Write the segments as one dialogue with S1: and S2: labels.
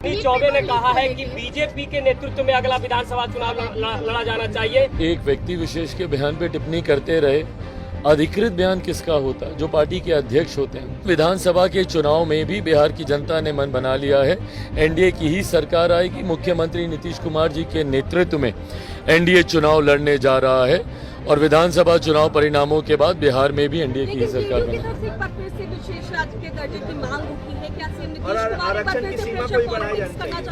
S1: चौबे ने कहा है कि बीजेपी के नेतृत्व में अगला विधानसभा चुनाव लड़ा जाना चाहिए।
S2: एक व्यक्ति विशेष के बयान पे टिप्पणी करते रहे। अधिकृत बयान किसका होता है? जो पार्टी के अध्यक्ष होते हैं। विधानसभा के चुनाव में भी बिहार की जनता ने मन बना लिया है। एनडीए की ही सरकार आएगी। मुख्यमंत्री नीतीश कुमार जी के नेतृत्व में एनडीए चुनाव लड़ने जा रहा है और विधानसभा चुनाव परिणामों के बाद बिहार में भी एनडीए की ही सरकार बनेगी।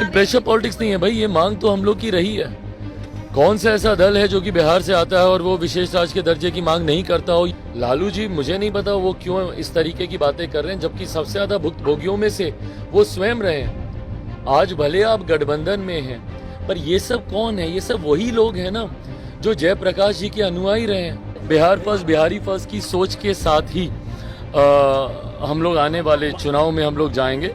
S2: प्रेशर पॉलिटिक्स नहीं है भाई, ये मांग तो हम लोग की रही है। कौन सा ऐसा दल है जो कि बिहार से आता है और वो विशेष राज्य के दर्जे की मांग नहीं करता हो? लालू जी, मुझे नहीं पता वो क्यों इस तरीके की बातें कर रहे हैं, जबकि सबसे ज्यादा भुक्तभोगियों में से वो स्वयं रहे हैं। आज भले आप गठबंधन में हैं, पर ये सब कौन है? ये सब वही लोग हैं ना जो जयप्रकाश जी के अनुयायी रहे हैं। बिहार फर्स्ट, बिहारी फर्स्ट की सोच के साथ ही हम लोग आने वाले चुनाव में हम लोग जाएंगे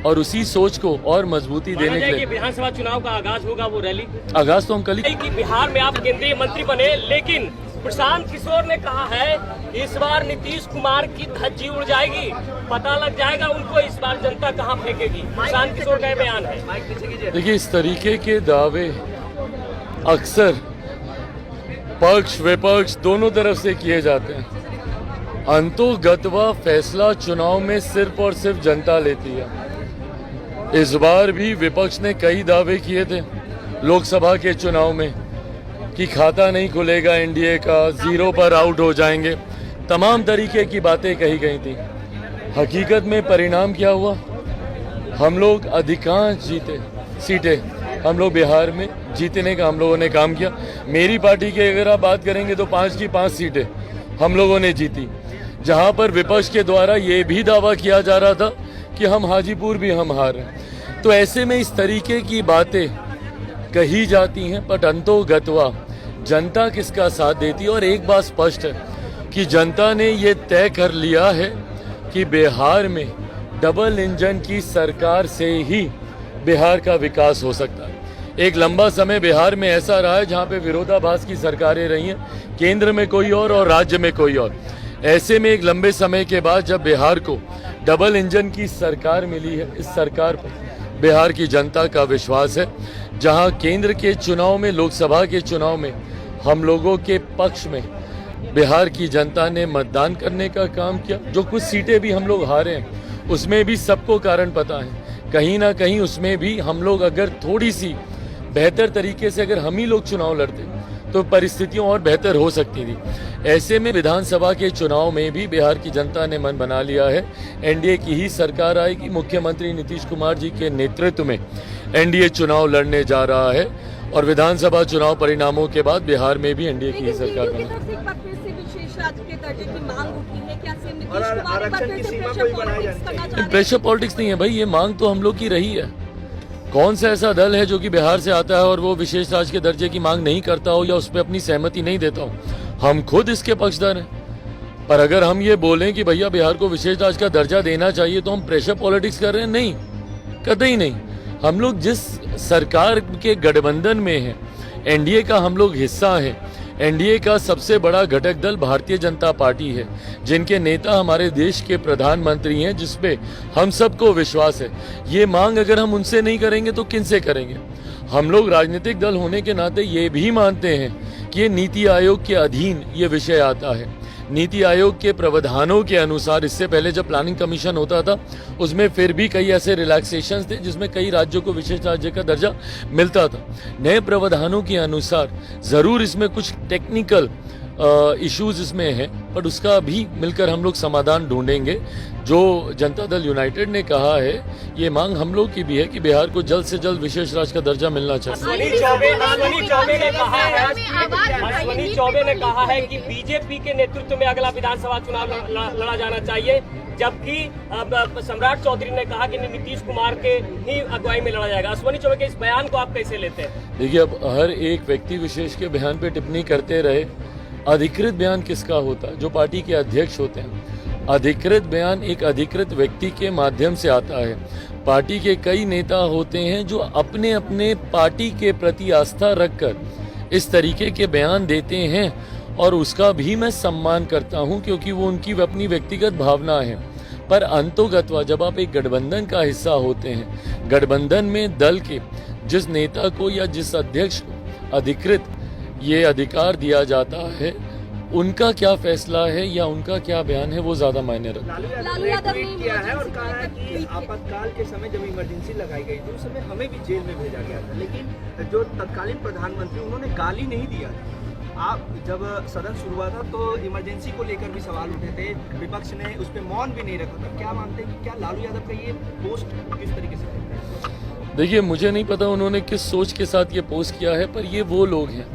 S2: और उसी सोच को और मजबूती देने के लिए
S1: विधानसभा चुनाव का आगाज होगा। वो रैली
S2: आगाज तो हम कल ही।
S1: कि बिहार में आप केंद्रीय मंत्री बने, लेकिन प्रशांत किशोर ने कहा है इस बार नीतीश कुमार की धज्जी उड़ जाएगी, पता लग जाएगा उनको इस बार जनता कहां फेंकेगी। प्रशांत किशोर का बयान है।
S2: देखिए, इस तरीके के दावे अक्सर पक्ष विपक्ष दोनों तरफ से किए जाते हैं। अंतोगत्वा फैसला चुनाव में सिर्फ और सिर्फ जनता लेती है। इस बार भी विपक्ष ने कई दावे किए थे लोकसभा के चुनाव में कि खाता नहीं खुलेगा एनडीए का, जीरो पर आउट हो जाएंगे, तमाम तरीके की बातें कही गई थी। हकीकत में परिणाम क्या हुआ? हम लोग अधिकांश जीते सीटें हम लोग बिहार में जीतने का हम लोगों ने काम किया। मेरी पार्टी की अगर आप बात करेंगे तो 5 की 5 सीटें हम लोगों ने जीती, जहां पर विपक्ष के द्वारा ये भी दावा किया जा रहा था कि हम हाजीपुर भी हम हारे। तो ऐसे में इस तरीके की बातें कही जाती हैं, पर अंतोगत्वा जनता किसका साथ देती है। और एक बात स्पष्ट है कि जनता ने ये तय कर लिया है कि बिहार में डबल इंजन की सरकार से ही बिहार का विकास हो सकता है। एक लंबा समय बिहार में ऐसा रहा है जहां पे विरोधाभास की सरकारें रही हैं, केंद्र में कोई और राज्य में कोई और। ऐसे में एक लंबे समय के बाद जब बिहार को डबल इंजन की सरकार मिली है, इस सरकार पर बिहार की जनता का विश्वास है। जहां केंद्र के चुनाव में, लोकसभा के चुनाव में हम लोगों के पक्ष में बिहार की जनता ने मतदान करने का काम किया। जो कुछ सीटें भी हम लोग हारे हैं उसमें भी सबको कारण पता है। कहीं ना कहीं उसमें भी हम लोग अगर थोड़ी सी बेहतर तरीके से अगर हम ही लोग चुनाव लड़ते तो परिस्थितियां और बेहतर हो सकती थी। ऐसे में विधानसभा के चुनाव में भी बिहार की जनता ने मन बना लिया है। एनडीए की ही सरकार आएगी। मुख्यमंत्री नीतीश कुमार जी के नेतृत्व में एनडीए चुनाव लड़ने जा रहा है और विधानसभा चुनाव परिणामों के बाद बिहार में भी एनडीए की ही सरकार बनेगी। प्रेशर पॉलिटिक्स नहीं है भाई, ये मांग तो हम लोग की रही है। कौन सा ऐसा दल है जो कि बिहार से आता है और वो विशेष राज्य के दर्जे की मांग नहीं करता हो या उस पर अपनी सहमति नहीं देता हो? हम खुद इसके पक्षधर हैं। पर अगर हम ये बोलें कि भैया बिहार को विशेष राज्य का दर्जा देना चाहिए तो हम प्रेशर पॉलिटिक्स कर रहे हैं? नहीं, कतई नहीं। हम लोग जिस सरकार के गठबंधन में हैं, एनडीए का हम लोग हिस्सा हैं। एनडीए का सबसे बड़ा घटक दल भारतीय जनता पार्टी है, जिनके नेता हमारे देश के प्रधानमंत्री हैं, जिसपे हम सबको विश्वास है। ये मांग अगर हम उनसे नहीं करेंगे तो किनसे करेंगे? हम लोग राजनीतिक दल होने के नाते ये भी मानते हैं कि ये नीति आयोग के अधीन ये विषय आता है। नीति आयोग के प्रावधानों के अनुसार इससे पहले जब प्लानिंग कमीशन होता था उसमें फिर भी कई ऐसे रिलैक्सेशंस थे जिसमें कई राज्यों को विशेष राज्य का दर्जा मिलता था। नए प्रावधानों के अनुसार जरूर इसमें कुछ टेक्निकल इश्यूज इसमें हैं, पर उसका भी मिलकर हम लोग समाधान ढूंढेंगे। जो जनता दल यूनाइटेड ने कहा है, ये मांग हम लोग की भी है कि बिहार को जल्द से जल्द विशेष राज्य का दर्जा मिलना चाहिए।
S1: अश्विनी चौबे ने कहा है कि बीजेपी के नेतृत्व में अगला विधानसभा चुनाव लड़ा जाना चाहिए, जबकि सम्राट चौधरी ने कहा कि नीतीश कुमार के ही अगुवाई में लड़ा जाएगा। अश्विनी चौबे के इस बयान को आप कैसे लेते हैं?
S2: देखिए, अब हर एक व्यक्ति विशेष के बयान पे टिप्पणी करते रहे। अधिकृत बयान किसका होता है? जो पार्टी के अध्यक्ष होते हैं। अधिकृत बयान एक अधिकृत व्यक्ति के माध्यम से आता है। पार्टी के कई नेता होते हैं जो अपने अपने पार्टी के प्रति आस्था रखकर इस तरीके के बयान देते हैं और उसका भी मैं सम्मान करता हूं, क्योंकि वो उनकी अपनी व्यक्तिगत भावना है। पर अंतोगत्वा जब आप एक गठबंधन का हिस्सा होते हैं, गठबंधन में दल के जिस नेता को या जिस अध्यक्ष को अधिकृत ये अधिकार दिया जाता है, उनका क्या फैसला है या उनका क्या बयान है वो ज्यादा मायने रखता है।
S3: लालू यादव ने ट्वीट किया है और कहा है कि आपातकाल के समय जब इमरजेंसी लगाई गई थी उस समय हमें भी जेल में भेजा गया था, लेकिन जो तत्कालीन प्रधानमंत्री उन्होंने गाली नहीं दिया था। आप जब सदन शुरू हुआ था तो इमरजेंसी को लेकर भी सवाल उठे थे, विपक्ष ने उस पर मौन भी नहीं रखा था। क्या मानते हैं कि क्या लालू यादव का ये पोस्ट किस तरीके से करता है?
S2: देखिए, मुझे नहीं पता उन्होंने किस सोच के साथ ये पोस्ट किया है, पर ये वो लोग हैं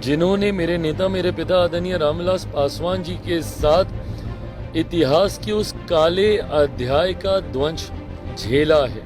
S2: जिन्होंने मेरे नेता, मेरे पिता आदरणीय रामविलास पासवान जी के साथ इतिहास के उस काले अध्याय का ध्वंस झेला है।